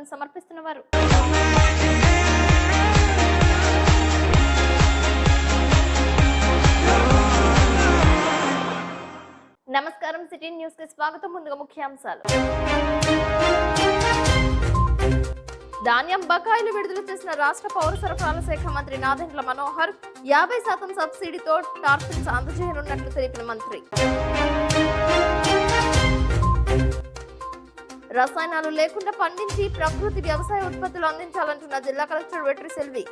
వార్తలను సమర్పిస్తున్నవారు నమస్కారం. City news కి స్వాగతం. ముందుగా ముఖ్యాంశాలు. ధాన్యం బకాయిలు విడుదల చేసిన రాష్ట్ర పౌర సరఫరాల శాఖ మంత్రి నాదెండ్ల మనోహర్ 50% సబ్సిడీతో టార్పిన్స్ అందజేయనున్నట్లు తెలిపిన మంత్రి. రసాయనాలు లేకుండా పండించి ప్రకృతి వ్యవసాయ ఉత్పత్తులు అందించాలంటున్న జిల్లా కలెక్టర్ వెట్రి సెల్వి.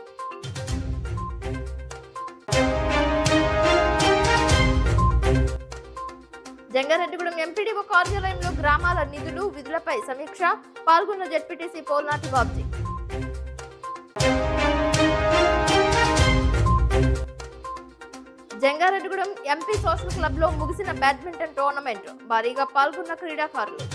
జంగారెడ్డిగూడెం ఎంపీడీఓ కార్యాలయంలో గ్రామాల నిధులు విధులపై సమీక్ష. పాల్గొన్న ZPTC Polnati Babji. Jangareddygudem MP social club లో ముగిసిన బ్యాడ్మింటన్ టోర్నమెంట్. భారీగా పాల్గొన్న క్రీడాకారులు.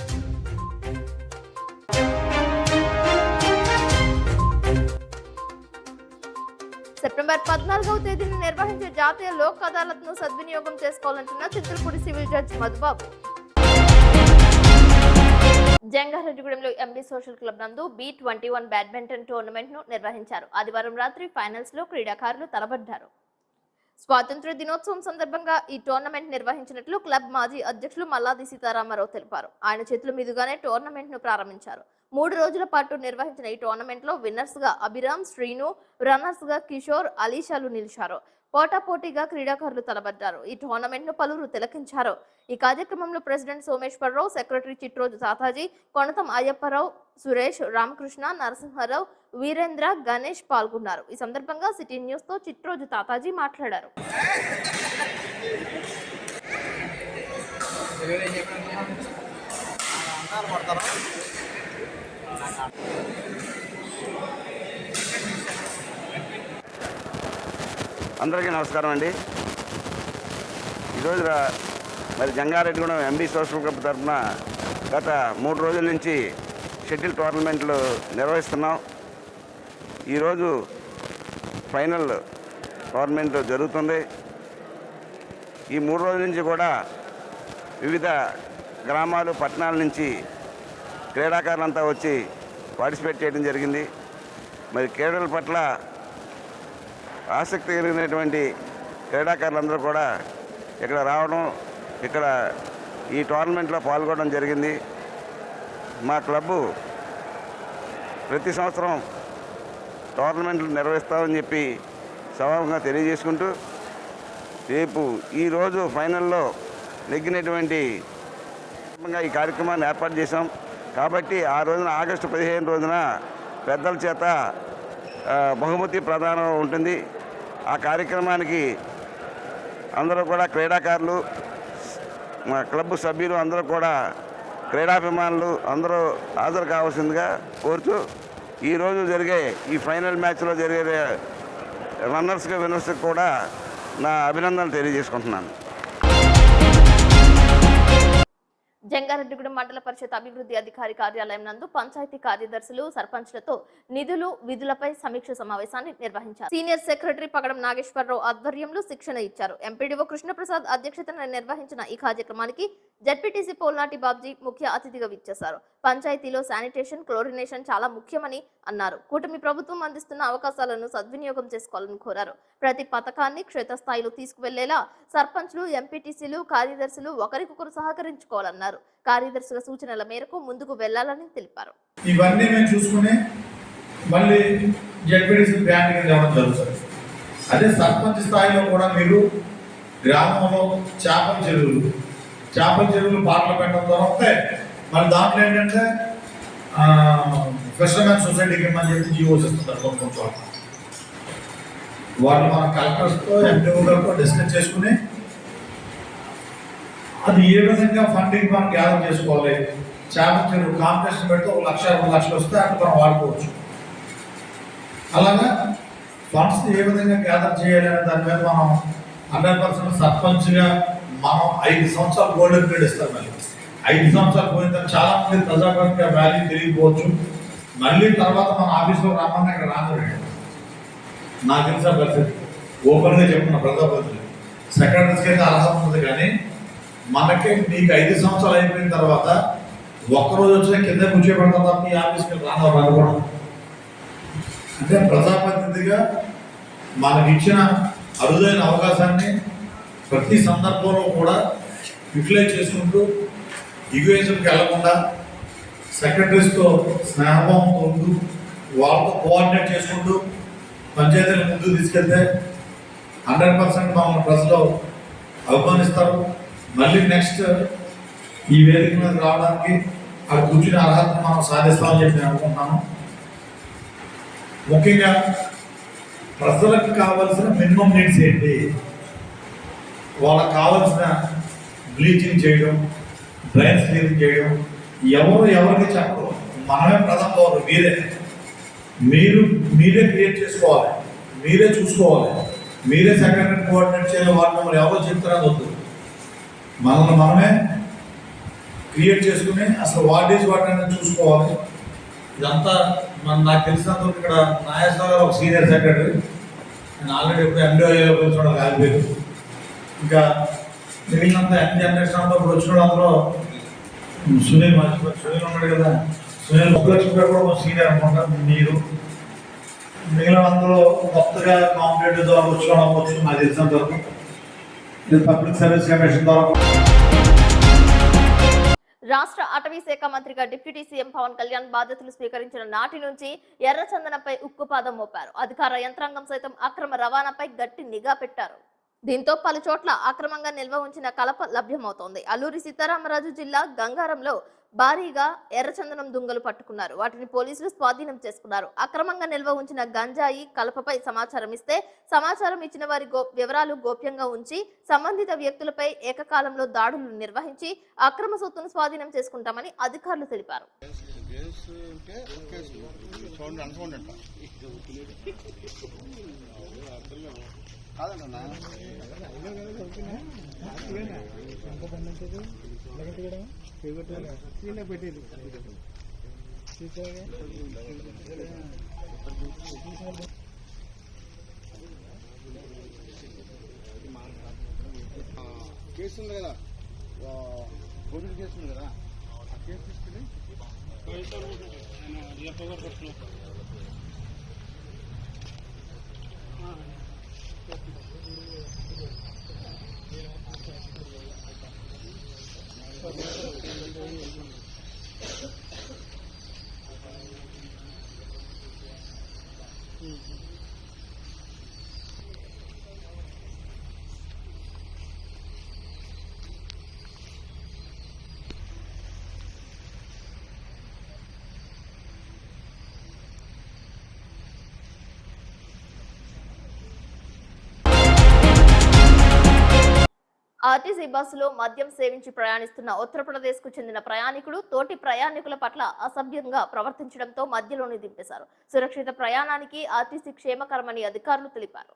సెప్టెంబర్ 14వ తేదీన నిర్వహించే జాతీయ లోక్ అదాలత్ ను సద్వినియోగం చేసుకోవాలంటున్న చింతలపూడి సివిల్ జడ్జి మధుబాబు. జంగారెడ్డిగూడెంలో ఎంబీ సోషల్ క్లబ్ నందు B21 బ్యాడ్మింటన్ టోర్నమెంట్ ను నిర్వహించారు. ఆదివారం రాత్రి ఫైనల్స్ లో క్రీడాకారులు తలబడ్డారు. స్వాతంత్ర్య దినోత్సవం సందర్భంగా ఈ టోర్నమెంట్ నిర్వహించినట్లు క్లబ్ మాజీ అధ్యక్షులు మల్లాది సీతారామారావు తెలిపారు. ఆయన చేతుల మీదుగానే టోర్నమెంట్ ను ప్రారంభించారు. 3 రోజుల పాటు నిర్వహించిన ఈ టోర్నమెంట్ లో విన్నర్స్ గా అభిరామ్, శ్రీను, రన్నర్స్ గా కిషోర్, అలీషాలు నిలిచారు. పోటాపోటీగా క్రీడాకారులు తలబడ్డారు. ఈ టోర్నమెంట్ ను పలువురు తిలకించారు. ఈ కార్యక్రమంలో ప్రెసిడెంట్ సోమేశ్వరరావు, సెక్రటరీ చిట్రోజు తాతాజీ, కొనతం అయ్యప్పరావు, సురేష్, రామకృష్ణ, నరసింహారావు, వీరేంద్ర, గణేష్ పాల్గొన్నారు. ఈ సందర్భంగా సిటీ న్యూస్ తో చిట్రోజు తాతాజీ మాట్లాడారు. అందరికీ నమస్కారం అండి. ఈరోజు మరి జంగారెడ్డిగూడెం ఎంబీ సోషల్ క్లబ్ తరఫున గత 3 రోజుల నుంచి షటిల్ టోర్నమెంట్లు నిర్వహిస్తున్నాం. ఈరోజు ఫైనల్ టోర్నమెంట్ జరుగుతుంది. ఈ 3 రోజుల నుంచి కూడా వివిధ గ్రామాలు, పట్టణాల నుంచి క్రీడాకారులంతా వచ్చి పార్టిసిపేట్ చేయడం జరిగింది. మరి క్రీడల పట్ల ఆసక్తి కలిగినటువంటి క్రీడాకారులందరూ కూడా ఇక్కడ రావడం, ఇక్కడ ఈ టోర్నమెంట్లో పాల్గొనడం జరిగింది. మా క్లబ్బు ప్రతి సంవత్సరం టోర్నమెంట్లు నిర్వహిస్తామని చెప్పి సభాముఖంగా తెలియజేసుకుంటూ, రేపు ఈరోజు ఫైనల్లో నెగ్గినటువంటి ఈ కార్యక్రమాన్ని ఏర్పాటు చేశాం. కాబట్టి ఆ రోజున ఆగస్టు 15 రోజున పెద్దల చేత బహుమతి ప్రదానం ఉంటుంది. ఆ కార్యక్రమానికి అందరూ కూడా క్రీడాకారులు, మా క్లబ్ సభ్యులు అందరూ కూడా క్రీడాభిమానులు అందరూ హాజరు కావాల్సిందిగా కోరుతూ, ఈరోజు జరిగే ఈ ఫైనల్ మ్యాచ్లో జరిగే రన్నర్స్కి, విన్నర్స్కి కూడా నా అభినందనలు తెలియజేసుకుంటున్నాను. జంగారెడ్డిగూడెం మండల పరిషత్ అభివృద్ధి అధికారి కార్యాలయం నందు పంచాయతీ కార్యదర్శులు, సర్పంచ్లతో నిధులు విధులపై సమీక్ష సమావేశాన్ని నిర్వహించారు. సీనియర్ సెక్రటరీ పగడం నాగేశ్వరరావు ఆధ్వర్యంలో శిక్షణ ఇచ్చారు. ఎంపీడీఓ కృష్ణప్రసాద్ అధ్యక్షతన నిర్వహించిన ఈ కార్యక్రమానికి జెడ్పీటీసీ పోల్నాటి బాబ్జీ ముఖ్య అతిథిగా విచ్చేశారు. పంచాయతీలో శానిటేషన్, క్లోరినేషన్ చాలా ముఖ్యమని అన్నారు. కూటమి ప్రభుత్వం అందిస్తున్న అవకాశాలను సద్వినియోగం చేసుకోవాలని కోరారు. ప్రతి పథకాన్ని క్షేత్రస్థాయిలో తీసుకువెళ్లేలా సర్పంచ్లు, ఎంపీటీసీలు, కార్యదర్శులు ఒకరికొకరు సహకరించుకోవాలన్నారు. కార్యదర్శుల సూచనల మేరకు ముందుకు వెళ్లాలని తెలిపారు. ఇవన్నీ మేము చూసుకుని మళ్ళీ జెడ్పీటీసీ బ్యాంక్ రావడం జరుగుతుంది. అదే సర్పంచ్ స్థాయిలో కూడా మీరు గ్రామంలో చేపల చెరువులు పాటలు పెట్టడం ద్వారా ఉంటాయి. మరి దాంట్లో ఏంటంటే ఫిషర్మెన్ సొసైటీకి ఇమ్మని చెప్పి జీవోస్ ఇస్తుంటారు కొంచెం చోట. వాళ్ళు మన కలెక్టర్స్తో, ఎంపీఓ గారితో డిస్కస్ చేసుకుని అది ఏ విధంగా ఫండింగ్ మనం గ్యాదర్ చేసుకోవాలి. చేపల చెరువు కాంపిటీషన్ పెడితే 1 లక్ష, 2 లక్షలు వస్తే అక్కడ మనం వాడుకోవచ్చు. అలాగా ఫండ్స్ ఏ విధంగా గ్యాదర్ చేయాలి అనే దాని మీద మనం 100% సర్పంచ్గా మనం 5 సంవత్సరాలు గోల్డెన్ పీరియడ్ ఇస్తాం. మళ్ళీ 5 సంవత్సరాలు పోయిన తర్వాత చాలా మంది ప్రజాప్రతినిధిగా వాల్యూ తెలియకపోవచ్చు. మళ్ళీ తర్వాత మన ఆఫీస్లో రమ్మన్నా ఇక్కడ రాదు. నాకు తెలిసిన పరిస్థితి ఓపెన్గా చెప్తున్న ప్రజాప్రతినిధి సెక్రటరీస్కి అయితే అర్హత ఉంది. కానీ మనకి మీకు 5 సంవత్సరాలు అయిపోయిన తర్వాత ఒక్కరోజు వచ్చినా కింద కూర్చోబెడతాం తప్ప ఈ ఆఫీస్కి రానుకోవడం. అంటే ప్రజాప్రతినిధిగా మనకి ఇచ్చిన అరుదైన అవకాశాన్ని ప్రతి సందర్భంలో కూడా యూటిలైజ్ చేసుకుంటూ ఈగోయిజంకి వెళ్లకుండా సెక్రటరీస్తో స్నేహభావంతో ఉంటూ వాళ్ళతో కోఆర్డినేట్ చేసుకుంటూ పంచాయతీలను ముందుకు తీసుకెళ్తే 100% మమ్మల్ని ప్రజలు అభిమానిస్తారు. మళ్ళీ నెక్స్ట్ ఈ వేదిక మీద రావడానికి అక్కడ కూర్చునే అర్హత మనం సాధిస్తామని చెప్పి నేను అనుకుంటున్నాను. ముఖ్యంగా ప్రజలకు కావాల్సిన మినిమం నీడ్స్ ఏంటి, వాళ్ళకి కావాల్సిన బ్లీచింగ్ చేయడం, డ్రైన్స్ క్లీనింగ్ చేయడం ఎవరికి చెప్పరు. మనమే ప్రథమ పౌరులు. మీరే క్రియేట్ చేసుకోవాలి, మీరే చూసుకోవాలి, మీరే సెక్రటరీ కోఆర్డినేట్ చేయాలి. వాళ్ళు మమ్మల్ని ఎవరో చెప్తారని వద్దు, మనమే క్రియేట్ చేసుకుని అసలు వాట్ ఈజ్ వాట్ అనేది చూసుకోవాలి. ఇదంతా నాకు తెలిసినందుకు ఇక్కడ నాగేశ్వర ఒక సీనియర్ సెక్రటరీ, నేను ఆల్రెడీ ఎప్పుడు ఎండిఓ చూడడం కాలిపోయారు. ఇంకా మిగిలినంత ఎన్ జనరేషన్ అంతా ఇప్పుడు వచ్చిన అందరూ సునీల్ ఉన్నాడు కదా, సునీల్ ఉపలక్ష్మి గారు కూడా సీనియర్ అనుకుంటా. మీరు మిగిలిన అందరూ కొత్తగా కాంపిటేటివ్ ద్వారా వచ్చిన నాకు తెలిసినంత వరకు ఇది పబ్లిక్ సర్వీస్ కమిషన్ ద్వారా. రాష్ట్ర అటవీ శాఖ మంత్రిగా డిప్యూటీ సీఎం పవన్ కళ్యాణ్ బాధ్యతలు స్వీకరించిన నాటి నుంచి ఎర్రచందనంపై ఉక్కుపాదం మోపారు. అధికార యంత్రాంగం సైతం అక్రమ రవాణాపై గట్టి నిఘా పెట్టారు. దీంతో పలు చోట్ల అక్రమంగా నిల్వ ఉంచిన కలప లభ్యమవుతోంది. అల్లూరి సీతారామరాజు జిల్లా గంగారంలో భారీగా ఎర్రచందనం దుంగలు పట్టుకున్నారు. వాటిని పోలీసులు స్వాధీనం చేసుకున్నారు. అక్రమంగా నిల్వ ఉంచిన గంజాయి కలపపై సమాచారం ఇస్తే సమాచారం ఇచ్చిన వారి వివరాలు గోప్యంగా ఉంచి సంబంధిత వ్యక్తులపై ఏకకాలంలో దాడులు నిర్వహించి అక్రమ సొత్తును స్వాధీనం చేసుకుంటామని అధికారులు తెలిపారు. కేసు ఉంది కదా, కోవిడ్ కేసు ఉంది కదా, ఆ కేసు తీసుకుని ఆర్టీసీ బస్సులో మద్యం సేవించి ప్రయాణిస్తున్న ఉత్తరప్రదేశ్ కు చెందిన ప్రయాణికుడు తోటి ప్రయాణికుల పట్ల అసభ్యంగా ప్రవర్తించడంతో మధ్యలోనే దింపేశారు. సురక్షిత ప్రయాణానికి ఆర్టీసీ క్షేమకరమని అధికారులు తెలిపారు.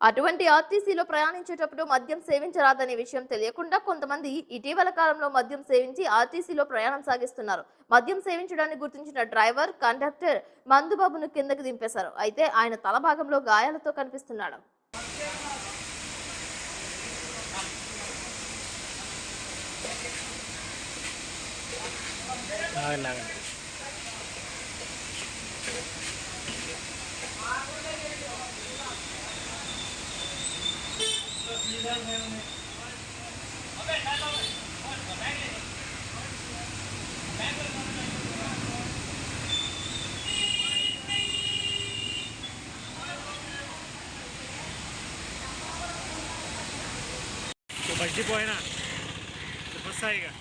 అటువంటి ఆర్టీసీలో ప్రయాణించేటప్పుడు మద్యం సేవించరాదనే విషయం తెలియకుండా కొంతమంది ఇటీవల కాలంలో మద్యం సేవించి ఆర్టీసీలో ప్రయాణం సాగిస్తున్నారు. మద్యం సేవించడాన్ని గుర్తించిన డ్రైవర్, కండక్టర్ మందుబాబును కిందకి దింపేశారు. అయితే ఆయన తల భాగంలో గాయాలతో కనిపిస్తున్నాడు. మర్చిపోయినా వస్తాయిగా.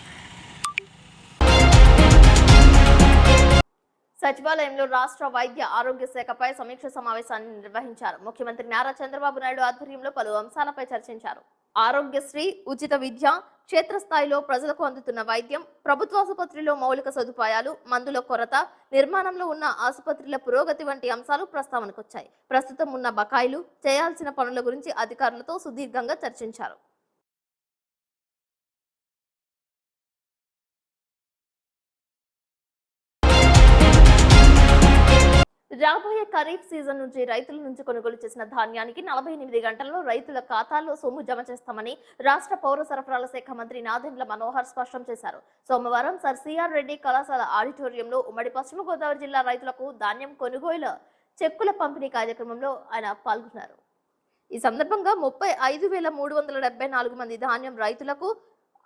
సచివాలయంలో రాష్ట్ర వైద్య ఆరోగ్య శాఖపై సమీక్ష సమావేశాన్ని నిర్వహించారు. ముఖ్యమంత్రి నారా చంద్రబాబు నాయుడు ఆధ్వర్యంలో పలు అంశాలపై చర్చించారు. ఆరోగ్యశ్రీ, ఉచిత విద్య, క్షేత్రస్థాయిలో ప్రజలకు అందుతున్న వైద్యం, ప్రభుత్వ ఆసుపత్రిలో మౌలిక సదుపాయాలు, మందుల కొరత, నిర్మాణంలో ఉన్న ఆసుపత్రుల పురోగతి వంటి అంశాలు ప్రస్తావనకొచ్చాయి. ప్రస్తుతం ఉన్న బకాయిలు, చేయాల్సిన పనుల గురించి అధికారులతో సుదీర్ఘంగా చర్చించారు. రాబోయే ఖరీఫ్ సీజన్ నుంచి రైతుల నుంచి కొనుగోలు చేసిన ధాన్యానికి 48 గంటల్లో రైతుల ఖాతాల్లో సొమ్ము జమ చేస్తామని రాష్ట్ర పౌర సరఫరాల శాఖ మంత్రి నాదెండ్ల మనోహర్ స్పష్టం చేశారు. సోమవారం సర్ సిఆర్ రెడ్డి కళాశాల ఆడిటోరియంలో ఉమ్మడి పశ్చిమ గోదావరి జిల్లా రైతులకు ధాన్యం కొనుగోలు చెక్కుల పంపిణీ కార్యక్రమంలో ఆయన పాల్గొన్నారు. ఈ సందర్భంగా 35,374 మంది ధాన్యం రైతులకు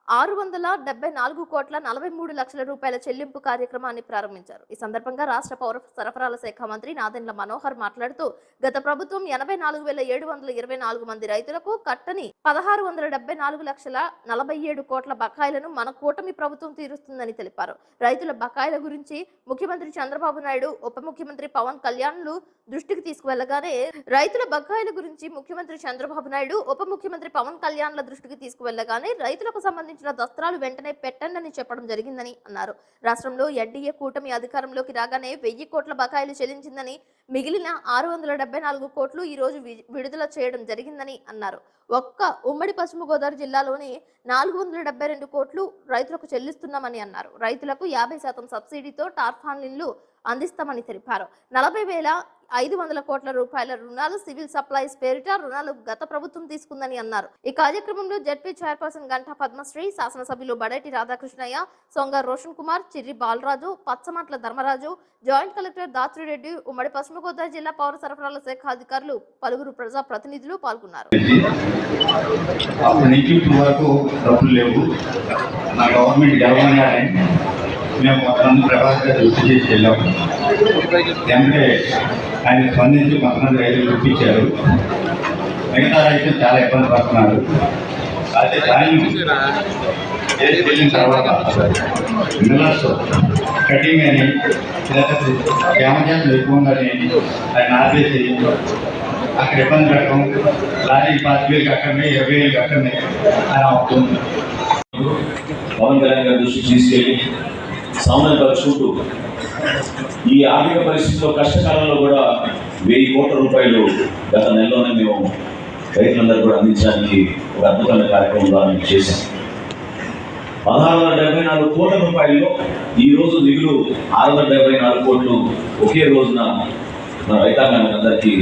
674,43,00,000 రూపాయల చెల్లింపు కార్యక్రమాన్ని ప్రారంభించారు. ఈ సందర్భంగా రాష్ట్ర పౌర సరఫరాల శాఖ మంత్రి నాదెండ్ల మనోహర్ మాట్లాడుతూ గత ప్రభుత్వం 84,724 మంది రైతులకు కట్టని 16,74,47,00,00,000 బకాయిలను మన కూటమి ప్రభుత్వం తీరుస్తుందని తెలిపారు. రైతుల బకాయిల గురించి ముఖ్యమంత్రి చంద్రబాబు నాయుడు, ఉప ముఖ్యమంత్రి పవన్ కళ్యాణ్లు దృష్టికి తీసుకువెళ్లగానే రైతుల బకాయిల గురించి ముఖ్యమంత్రి చంద్రబాబు నాయుడు, ఉప ముఖ్యమంత్రి పవన్ కళ్యాణ్ల దృష్టికి తీసుకువెళ్లగానే రైతులకు సంబంధించిన దస్త్రాలు వెంటనే పెట్టండి చెప్పడం జరిగిందని అన్నారు. రాష్ట్రంలో ఎన్డీఏ కూటమి అధికారంలోకి రాగానే 1000 కోట్ల బకాయిలు చెల్లించిందని, మిగిలిన 674 కోట్లు ఈ రోజు విడుదల చేయడం జరిగిందని అన్నారు. ఒక్క ఉమ్మడి పశ్చిమ గోదావరి జిల్లాలోని 472 కోట్లు రైతులకు చెల్లిస్తున్నామని అన్నారు. రైతులకు 50% సబ్సిడీతో టార్పాలిన్లు అందిస్తామని తెలిపారు. 40,500 కోట్ల రూపాయల రుణాలు సివిల్ సప్లైస్ పేరిట రుణాలు గత ప్రభుత్వం తీసుకుందని అన్నారు. ఈ కార్యక్రమంలో జడ్పీ చైర్పర్సన్ గంటా పద్మశ్రీ, శాసనసభ్యులు బడేటి రాధాకృష్ణయ్య, సొంగ రోషన్ కుమార్, చిర్రి బాలరాజు, పచ్చమాట్ల ధర్మరాజు, జాయింట్ కలెక్టర్ దాత్రిరెడ్డి, ఉమ్మడి పశ్చిమ గోదావరి జిల్లా పౌర సరఫరాల శాఖ అధికారులు, పలువురు ప్రజా ప్రతినిధులు పాల్గొన్నారు. మేము మొత్తం ప్రభావిత దృష్టి చేసి వెళ్ళాము. అంటే ఆయన స్పందించి మొత్తం రైతులు చూపించారు. మిగతా రైతులు చాలా ఇబ్బంది పడుతున్నారు. అయితే దాన్ని వెళ్ళిన తర్వాత మిల్లర్స్ కటింగ్ అని క్యామజాలు ఎక్కువ ఉందని ఆయన ఆపేసి అక్కడ ఇబ్బంది పెట్టడం, లారీ 10,000 కట్టండి, 20,000 కట్టండి అని అవుతుంది. పవన్ కళ్యాణ్ గారి దృష్టికి తీసుకెళ్ళి సామాన్యపరుచుకుంటూ ఈ ఆర్థిక పరిస్థితుల్లో కష్టకాలంలో కూడా 1000 కోట్ల రూపాయలు గత నెలలోనే మేము రైతులందరూ కూడా అందించడానికి ఒక అద్భుతమైన కార్యక్రమం ద్వారా చేశాం. 1674 కోట్ల రూపాయల్లో ఈరోజు మిగులు 674 కోట్లు ఒకే రోజున మన రైతాంగానికి అందరికీ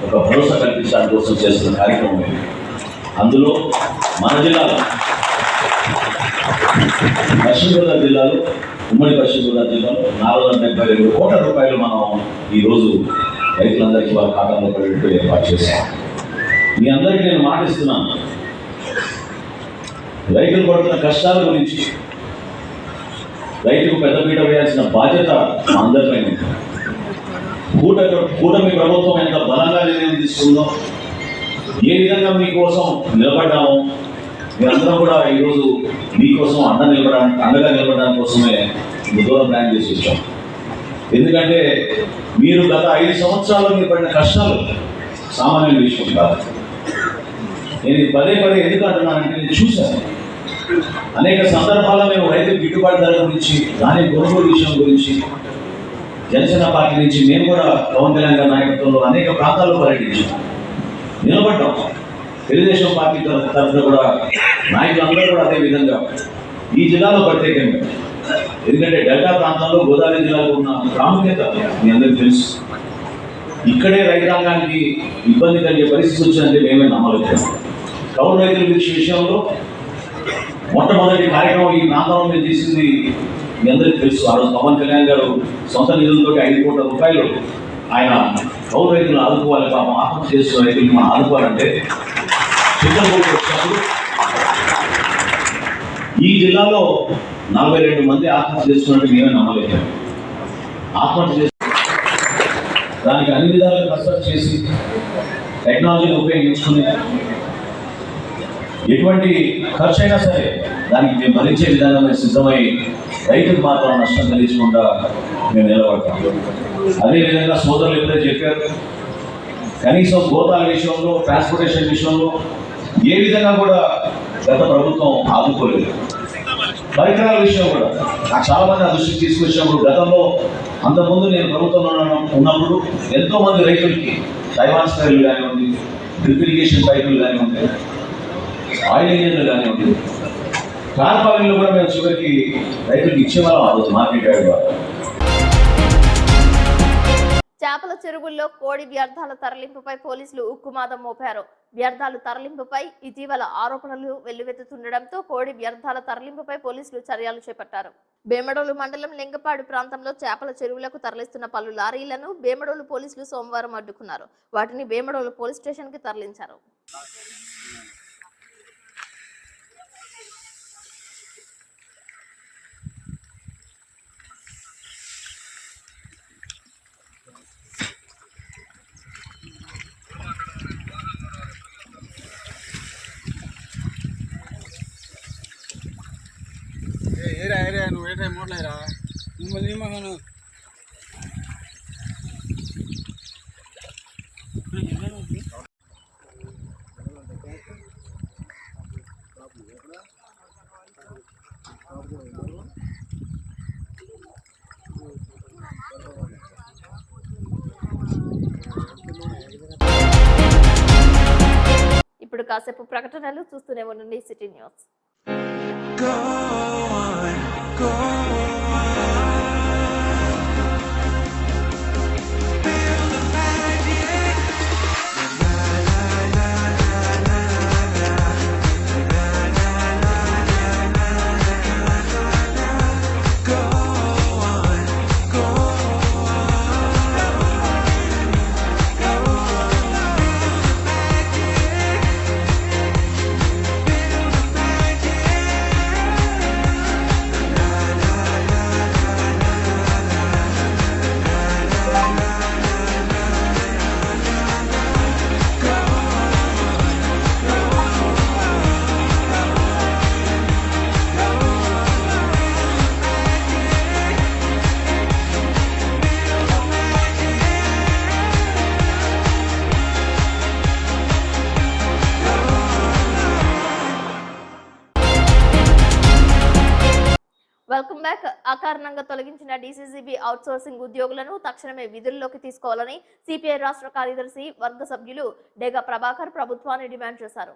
ఒక భరోసా కల్పించడానికి కోసం చేస్తున్న కార్యక్రమం. అందులో మన జిల్లాలో పశ్చిమ గోదావరి జిల్లాలో ఉమ్మడి పశ్చిమ గోదావరి జిల్లాలో 472 కోట్ల రూపాయలు మనం ఈరోజు రైతులందరికీ వాళ్ళ ఖాతాలో పడేట్టు ఏర్పాటు చేశాం. మీ అందరికీ నేను మాటిస్తున్నాను, రైతులు పడుతున్న కష్టాల గురించి రైతుకు పెద్దపీట వేయాల్సిన బాధ్యత మా అందరిపైన. కూటమి ప్రభుత్వం ఎంత బలంగా నిర్ణయం తీసుకుందో, ఏ విధంగా మీకోసం నిలబడ్డామో, మీరందరం కూడా ఈరోజు మీకోసం అండగా నిలబడడానికి కోసమే దూరం ప్లాన్ చేసి వచ్చాం. ఎందుకంటే మీరు గత 5 సంవత్సరాలు మీరు పడిన కష్టాలు సామాన్య విషయం కాదు. నేను పదే ఎందుకు అంటున్నానంటే, నేను చూశాను అనేక సందర్భాల్లో మేము రైతు గిట్టుబాటు ధర గురించి, దాని కొనుగోలు విషయం గురించి జనసేన పార్టీ నుంచి మేము కూడా పవన్ కళ్యాణ్ గారి నాయకత్వంలో అనేక ప్రాంతాల్లో పర్యటించాం, నిలబడ్డాం. తెలుగుదేశం పార్టీ తరఫున కూడా నాయకులందరూ కూడా అదే విధంగా ఈ జిల్లాలో ప్రత్యేకంగా, ఎందుకంటే డెల్టా ప్రాంతంలో గోదావరి జిల్లాలో ఉన్న ప్రాముఖ్యత మీ అందరికీ తెలుసు. ఇక్కడే రైతాంగానికి ఇబ్బంది కలిగే పరిస్థితి వచ్చిందంటే మేమే నమ్మలేదు. కౌలు రైతుల విషయంలో మొట్టమొదటి కార్యక్రమం ఈ ప్రాంతంలో మేము చేసింది మీ అందరికీ తెలుసు. ఆ రోజు పవన్ కళ్యాణ్ గారు సొంత నిధులతో 5 కోట్ల రూపాయలు ఆయన కౌలు రైతులను ఆదుకోవాలి, పాపం ఆత్మహత్య చేస్తున్న రైతులను మనం ఆదుకోవాలంటే చిత్తూరు వచ్చినప్పుడు ఈ జిల్లాలో 42 మంది ఆత్మహత్య చేస్తున్నట్టు మేమే నమ్మలేదు. ఆత్మహత్య చేసి దానికి అన్ని విధాలుగా కసరత్తు చేసి టెక్నాలజీని ఉపయోగించుకుని ఎటువంటి ఖర్చు అయినా సరే దానికి మేము భరించే విధంగా మేము సిద్ధమై రైతుకు మాత్రం నష్టం కలిగించకుండా మేము నిలబడతాం. అదేవిధంగా సోదరులు ఎప్పుడైతే చెప్పారు, కనీసం గోతాల విషయంలో, ట్రాన్స్పోర్టేషన్ విషయంలో ఏ విధంగా కూడా గత ప్రభుత్వం ఆదుకోలేదు. పరికరాల విషయం కూడా నాకు చాలా మంది ఆ దృష్టికి తీసుకొచ్చినప్పుడు, గతంలో అంతకుముందు నేను ప్రభుత్వంలో ఉన్నప్పుడు ఎంతోమంది రైతులకి తైవాన్ స్పైర్లు కానివ్వండి, డ్రిప్ ఇరిగేషన్ పైపులు కానివ్వండి, ఆయిల్ ఇంజన్లు కానివ్వండి, టార్పాలిన్లు కూడా మేము చివరికి రైతులకు ఇచ్చేవాళ్ళం ఆ రోజు మార్కెట్ యార్డ్ ద్వారా. చేపల చెరువుల్లో కోడి వ్యర్థాల తరలింపుపై పోలీసులు ఉక్కుమాదం మోపారు. వ్యర్థాలు తరలింపుపై ఇటీవల ఆరోపణలు వెల్లువెత్తుతుండటంతో కోడి వ్యర్థాల తరలింపుపై పోలీసులు చర్యలు చేపట్టారు. బేమడోలు మండలం లింగపాడు ప్రాంతంలో చేపల చెరువులకు తరలిస్తున్న పలు లారీలను బేమడోలు పోలీసులు సోమవారం అడ్డుకున్నారు. వాటిని బేమడోలు పోలీస్ స్టేషన్ కి తరలించారు. ఏరా ఏరా నువ్వు ఏ టైం మోట్లేరా మిమ్మల్ని మగను ఇప్పుడు కాసేపు ప్రకటనలు చూస్తూనే ఉండండి city news. Go on, go on. Feel the magic. La la la la la la. La la la la la la. Go on, go on. Go on. Feel the magic. Welcome back. అకారణంగా తొలగించిన DCCB outsourcing ఉద్యోగులను తక్షణమే విధుల్లోకి తీసుకోవాలని CPI రాష్ట్ర కార్యదర్శి వర్గ సభ్యులు డేగా ప్రభాకర్ ప్రభుత్వాన్ని డిమాండ్ చేశారు.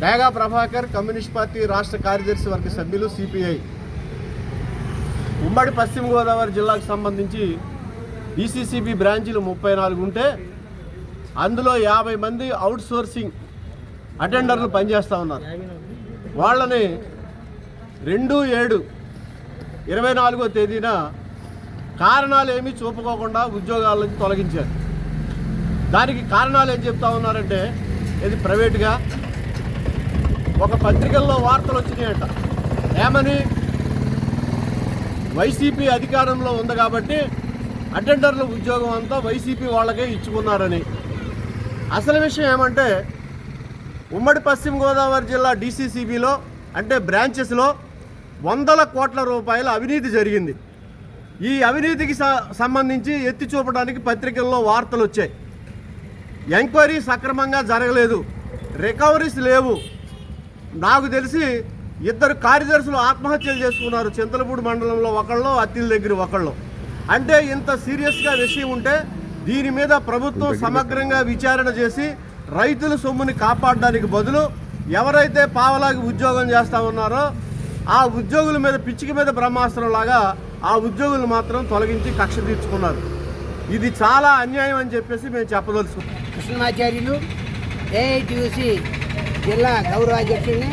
డేగా ప్రభాకర్ కమ్యూనిస్ట్ పార్టీ రాష్ట్ర కార్యదర్శి వర్గ సభ్యులు సిపిఐ ఉమ్మడి పశ్చిమ గోదావరి జిల్లాకు సంబంధించి డీసీసీబీ బ్రాంచీలు 34 ఉంటే అందులో 50 మంది అవుట్సోర్సింగ్ అటెండర్లు పనిచేస్తూ ఉన్నారు. వాళ్ళని 2/7/24వ తేదీన కారణాలు ఏమీ చూపుకోకుండా ఉద్యోగాల నుంచి తొలగించారు. దానికి కారణాలు ఏం చెప్తా ఉన్నారంటే ఇది ప్రైవేటుగా ఒక పత్రికల్లో వార్తలు వచ్చినాయంట. ఏమని? వైసీపీ అధికారంలో ఉంది కాబట్టి అటెండర్ల ఉద్యోగం అంతా వైసీపీ వాళ్ళకే ఇచ్చుకున్నారని. అసలు విషయం ఏమంటే ఉమ్మడి పశ్చిమ గోదావరి జిల్లా డీసీసీబీలో అంటే బ్రాంచెస్లో 100 కోట్ల రూపాయల అవినీతి జరిగింది. ఈ అవినీతికి సంబంధించి ఎత్తి చూపడానికి పత్రికల్లో వార్తలు వచ్చాయి. ఎంక్వైరీ సక్రమంగా జరగలేదు, రికవరీస్ లేవు. నాకు తెలిసి 2 కార్యదర్శులు ఆత్మహత్యలు చేసుకున్నారు. చింతలపూడి మండలంలో ఒకళ్ళు, అత్తిల దగ్గర ఒకళ్ళు. అంటే ఇంత సీరియస్గా విషయం ఉంటే దీని మీద ప్రభుత్వం సమగ్రంగా విచారణ చేసి రైతుల సొమ్ముని కాపాడడానికి బదులు ఎవరైతే పావలాగి ఉద్యోగం చేస్తూ ఉన్నారో ఆ ఉద్యోగుల మీద పిచ్చిక మీద బ్రహ్మాస్త్రం లాగా ఆ ఉద్యోగులు మాత్రం తొలగించి కక్ష తీర్చుకున్నారు. ఇది చాలా అన్యాయం అని చెప్పేసి మేము చెప్పదలుచుకున్నాం. కృష్ణమాచార్యులు ఏఐటీయూసీ జిల్లా గౌరవ అధ్యక్షుడిని,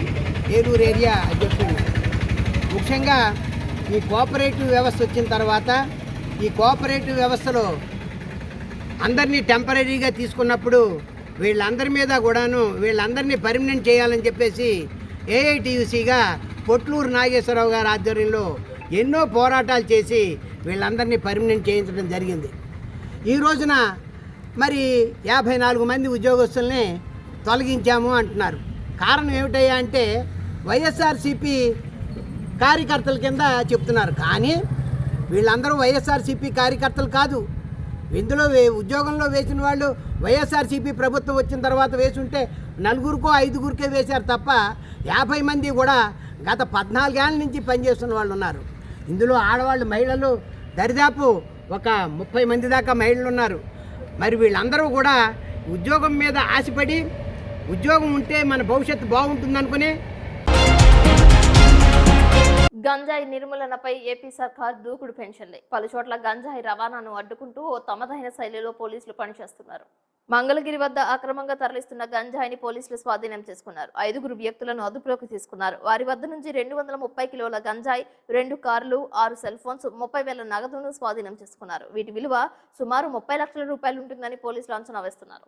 ఏలూరు ఏరియా అధ్యక్షుడిని. ముఖ్యంగా ఈ కోఆపరేటివ్ వ్యవస్థ వచ్చిన తర్వాత ఈ కోఆపరేటివ్ వ్యవస్థలో అందరినీ టెంపరీగా తీసుకున్నప్పుడు వీళ్ళందరి మీద కూడాను వీళ్ళందరినీ పర్మనెంట్ చేయాలని చెప్పేసి ఏఐటీయూసీగా పొట్లూరు నాగేశ్వరరావు గారి ఆధ్వర్యంలో ఎన్నో పోరాటాలు చేసి వీళ్ళందరినీ పర్మనెంట్ చేయించడం జరిగింది. ఈ రోజున మరి 54 మంది ఉద్యోగస్తుల్ని తొలగించాము అంటున్నారు. కారణం ఏమిటయ్యా అంటే వైఎస్ఆర్సీపీ కార్యకర్తల కింద చెప్తున్నారు. కానీ వీళ్ళందరూ వైఎస్ఆర్సీపీ కార్యకర్తలు కాదు. ఇందులో ఉద్యోగంలో వేసిన వాళ్ళు వైఎస్ఆర్సీపీ ప్రభుత్వం వచ్చిన తర్వాత వేసుంటే 4కో 5గురికే వేశారు తప్ప 50 మంది కూడా గత 14 ఏళ్ళ నుంచి పనిచేస్తున్న వాళ్ళు ఉన్నారు. ఇందులో ఆడవాళ్ళు, మహిళలు దరిదాపు ఒక 30 మంది దాకా మహిళలు ఉన్నారు. మరి వీళ్ళందరూ కూడా ఉద్యోగం మీద ఆశపడి ఉద్యోగం ఉంటే మన భవిష్యత్తు బాగుంటుందనుకుని గంజాయి నిర్మూలనపై ఏపీ సర్కార్ దూకుడు పెంచింది. పలు చోట్ల గంజాయి రవాణాను అడ్డుకుంటూ ఓ తమదైన శైలిలో పోలీసులు పనిచేస్తున్నారు. మంగళగిరి వద్ద అక్రమంగా తరలిస్తున్న గంజాయిని పోలీసులు స్వాధీనం చేసుకున్నారు. 5 వ్యక్తులను అదుపులోకి తీసుకున్నారు. వారి వద్ద నుంచి 230 కిలోల గంజాయి, 2 కార్లు, 6 సెల్ ఫోన్స్, 30,000 నగదును స్వాధీనం చేసుకున్నారు. వీటి విలువ సుమారు 30 లక్షల రూపాయలు ఉంటుందని పోలీసులు అంచనా వేస్తున్నారు.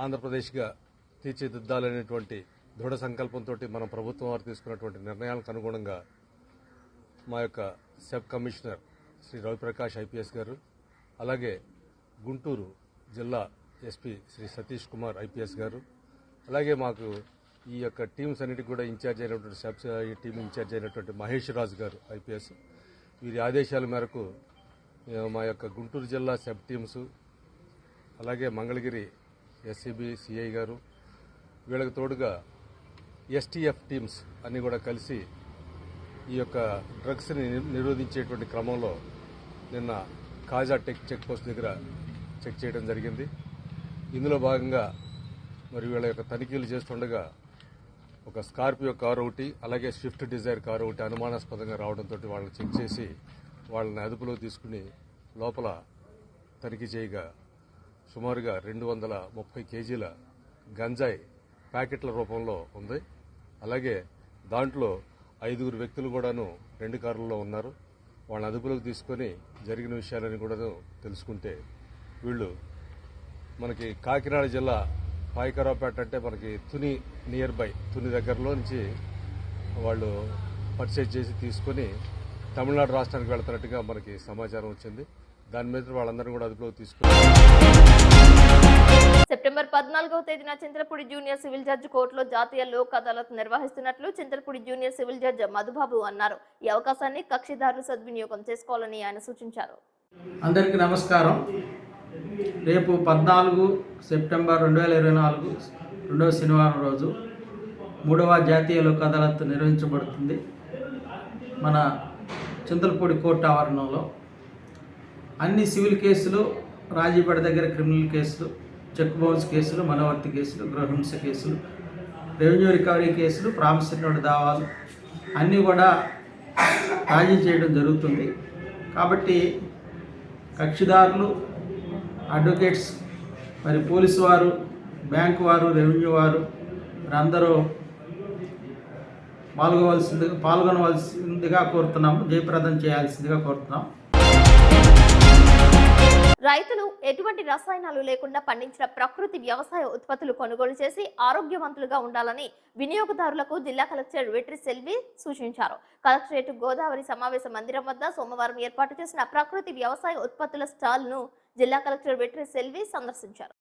ఆంధ్రప్రదేశ్గా తీర్చిదిద్దాలనేటువంటి దృఢ సంకల్పంతో మనం ప్రభుత్వం వారు తీసుకున్నటువంటి నిర్ణయాలకు అనుగుణంగా మా యొక్క sub commissioner Shri Raviprakash IPS garu, అలాగే గుంటూరు జిల్లా ఎస్పీ శ్రీ సతీష్ కుమార్ ఐపీఎస్ గారు, అలాగే మాకు ఈ యొక్క టీమ్స్ అన్నిటికీ కూడా ఇన్ఛార్జ్ అయినటువంటి ఈ టీం ఇన్ఛార్జ్ అయినటువంటి మహేష్ రాజు గారు ఐపీఎస్, వీరి ఆదేశాల మేరకు మా యొక్క గుంటూరు జిల్లా సబ్ టీమ్స్, అలాగే మంగళగిరి ఎస్సీబీ సిఐ గారు, వీళ్ళకి తోడుగా ఎస్టీఎఫ్ టీమ్స్ అన్నీ కూడా కలిసి ఈ యొక్క డ్రగ్స్ని నిరోధించేటువంటి క్రమంలో నిన్న కాజా చెక్ పోస్ట్ దగ్గర చెక్ చేయడం జరిగింది. ఇందులో భాగంగా మరి వీళ్ళ యొక్క తనిఖీలు చేస్తుండగా ఒక స్కార్పియో కారు ఒకటి, అలాగే స్విఫ్ట్ డిజైర్ కారు ఒకటి అనుమానాస్పదంగా రావడంతో వాళ్ళని చెక్ చేసి వాళ్ళని అదుపులో తీసుకుని లోపల తనిఖీ చేయగా సుమారుగా 230 కేజీల గంజాయి ప్యాకెట్ల రూపంలో ఉంది. అలాగే దాంట్లో 5 వ్యక్తులు కూడాను 2 కార్లలో ఉన్నారు. వాళ్ళని అదుపులోకి తీసుకొని జరిగిన విషయాలని కూడా తెలుసుకుంటే వీళ్ళు మనకి కాకినాడ జిల్లా పాయకరావుపేట అంటే మనకి తుని నియర్ బై తుని దగ్గరలో నుంచి వాళ్ళు పర్చేజ్ చేసి తీసుకొని తమిళనాడు రాష్ట్రానికి వెళ్తున్నట్టుగా మనకి సమాచారం వచ్చింది. దాని మీద వాళ్ళందరినీ కూడా అదుపులోకి తీసుకుని సెప్టెంబర్ 14వ తేదీన చింతలపూడి జూనియర్ సివిల్ జడ్జి కోర్టులో జాతీయ లోక్ అదాలత్ నిర్వహిస్తున్నట్లు Chintalapudi junior civil judge Madhubabu అన్నారు. ఈ అవకాశాన్ని కక్షిదారులు సద్వినియోగం చేసుకోవాలని ఆయన సూచించారు. అందరికీ నమస్కారం. రేపు 14 సెప్టెంబర్ 2024 రెండవ శనివారం రోజు 3వ జాతీయ లోక్ అదాలత్ నిర్వహించబడుతుంది. మన చింతలపూడి కోర్టు ఆవరణంలో అన్ని సివిల్ కేసులు, రాజీపేట దగ్గర క్రిమినల్ కేసులు, చెక్ బౌన్స్ కేసులు, మనవర్తి కేసులు, గృహహింస కేసులు, రెవెన్యూ రికవరీ కేసులు, ప్రామిసరీ నోటు దావాలు అన్నీ కూడా రాజీ చేయడం జరుగుతుంది. కాబట్టి కక్షిదారులు, అడ్వకేట్స్, మరి పోలీసు వారు, బ్యాంకు వారు, రెవెన్యూ వారు అందరూ పాల్గొనవలసిందిగా కోరుతున్నాము. జయప్రదం చేయాల్సిందిగా కోరుతున్నాం. రైతులు ఎటువంటి రసాయనాలు లేకుండా పండించిన ప్రకృతి వ్యవసాయ ఉత్పత్తులు కొనుగోలు చేసి ఆరోగ్యవంతులుగా ఉండాలని వినియోగదారులకు జిల్లా కలెక్టర్ వెట్రి సెల్వి సూచించారు. కలెక్టరేట్ గోదావరి సమావేశ మందిరం వద్ద సోమవారం ఏర్పాటు చేసిన ప్రకృతి వ్యవసాయ ఉత్పత్తుల స్టాల్ ను జిల్లా కలెక్టర్ వెట్రి సెల్వి సందర్శించారు.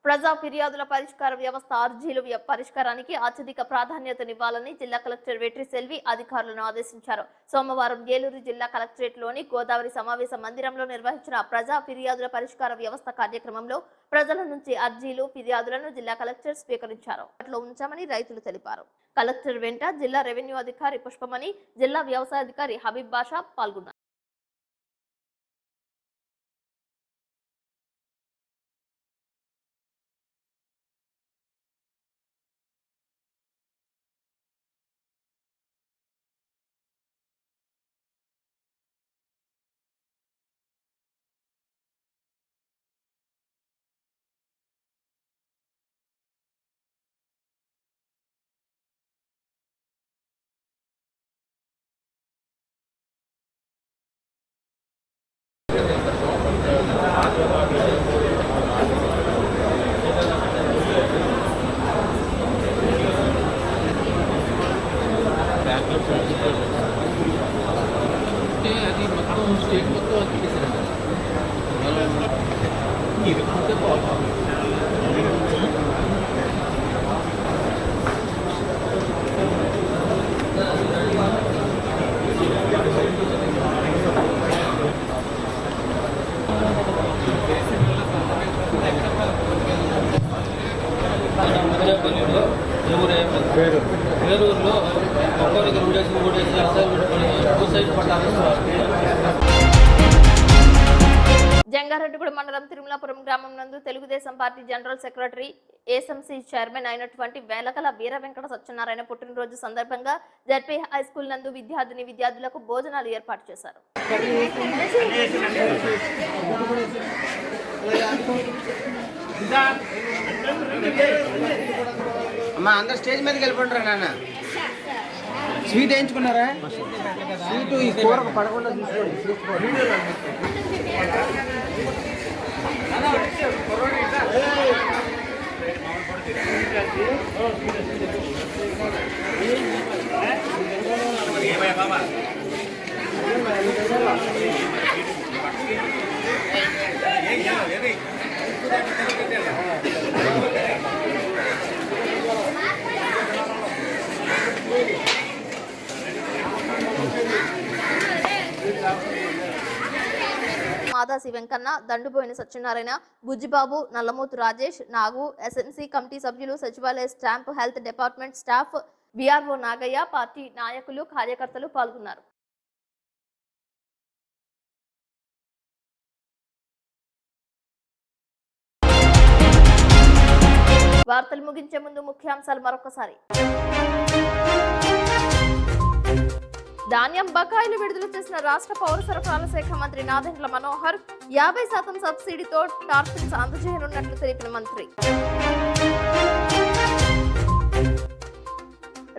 ప్రజా ఫిర్యాదుల పరిష్కార వ్యవస్థ అర్జీల పరిష్కారానికి అత్యధిక ప్రాధాన్యతనివ్వాలని జిల్లా కలెక్టర్ వెట్రి సెల్వి అధికారులను ఆదేశించారు. సోమవారం ఏలూరు జిల్లా కలెక్టరేట్లోని గోదావరి సమావేశ మందిరంలో నిర్వహించిన ప్రజా ఫిర్యాదుల పరిష్కార వ్యవస్థ కార్యక్రమంలో ప్రజల నుంచి అర్జీలు, ఫిర్యాదులను జిల్లా కలెక్టర్ స్వీకరించారు. అట్లా ఉంచామని రైతులు తెలిపారు. కలెక్టర్ వెంట జిల్లా రెవెన్యూ అధికారి పుష్పమణి, జిల్లా వ్యవసాయ అధికారి హబీబ్ బాషా పాల్గొన్నారు. వేరూరులో ఒక్కొక్కరికి 2 డేస్ 3 డేస్ అసైన్మెంట్ 2 సైడ్ పట్టాలి. జంగారెడ్డిగూడెం మండలం తిరుమలాపురం గ్రామం నందు Telugu Desam party general secretary ASMC chairman అయినటువంటి వేలకల వీర వెంకట సత్యనారాయణ పుట్టినరోజు సందర్భంగా జడ్పీ హై స్కూల్ నందు విద్యార్థులకు భోజనాలు ఏర్పాటు చేశారు. అమ్మా అందరు స్టేజ్ మీదకి వెళ్ళిపోంటారా నాన్న? స్వీట్ వేయించుకున్నారా? స్వీట్ ఈ కూర పడకుండా తీసుకోండి. మాదాసి వెంకన్న, దండుబోయిన సత్యనారాయణ, బుజ్జిబాబు, నల్లమూతు రాజేష్, నాగు, ఎస్ఎన్సీ కమిటీ సభ్యులు, సచివాలయ stamp, health department staff, VRO Nagaiah, party నాయకులు, కార్యకర్తలు పాల్గొన్నారు. వార్తలు ముగించే ముందు ముఖ్యాంశాలు మరొకసారి. ధాన్యం బకాయిలు విడుదల చేసిన రాష్ట్ర పౌర సరఫరాల శాఖ మంత్రి నాదెండ్ల మనోహర్ 50% సబ్సిడీతో టార్పిన్స్ అందజేయనున్నట్లు తెలిపిన మంత్రి.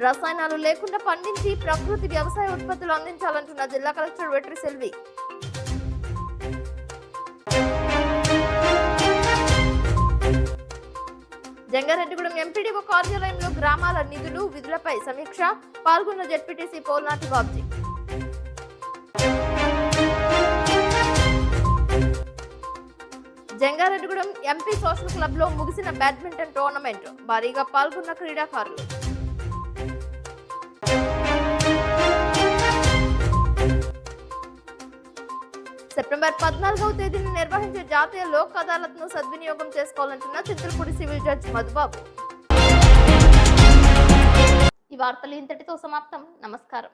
రసాయనాలు లేకుండా పండించి ప్రకృతి వ్యవసాయ ఉత్పత్తులు అందించాలంటున్న జిల్లా కలెక్టర్ వెట్రి సెల్వి. జంగారెడ్డిగూడెం ఎంపీడీఓ కార్యాలయంలో గ్రామాల నిధులు విధులపై సమీక్ష, పాల్గొన్న ZPTC Polnati Babji. Jangareddygudem MP social club లో ముగిసిన బ్యాడ్మింటన్ టోర్నమెంట్, భారీగా పాల్గొన్న క్రీడాకారులు. సెప్టెంబర్ 14వ తేదీన నిర్వహించే జాతీయ లోక్ అదాలత్ ను సద్వినియోగం చేసుకోవాలంటున్న చింతలపూడి సివిల్ జడ్జి మధుబాబు. ఈ వార్తలు ఇంతటితో సమాప్తం. నమస్కారం.